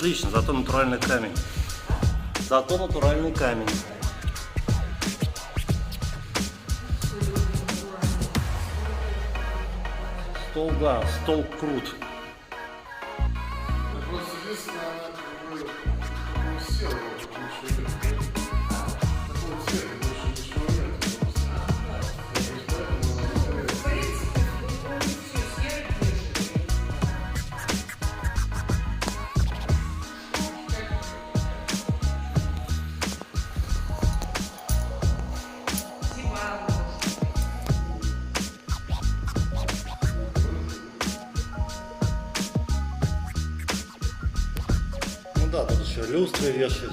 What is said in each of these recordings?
Отлично, зато натуральный камень. Зато натуральный камень. Стол, да, стол крут. Просто здесь такого серого ничего нет. Такого цвета больше ничего нет. Ну да, тут еще люстры вешать,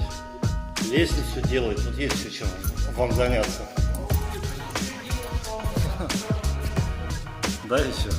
лестницу делать, тут есть еще чем вам заняться. Да, еще.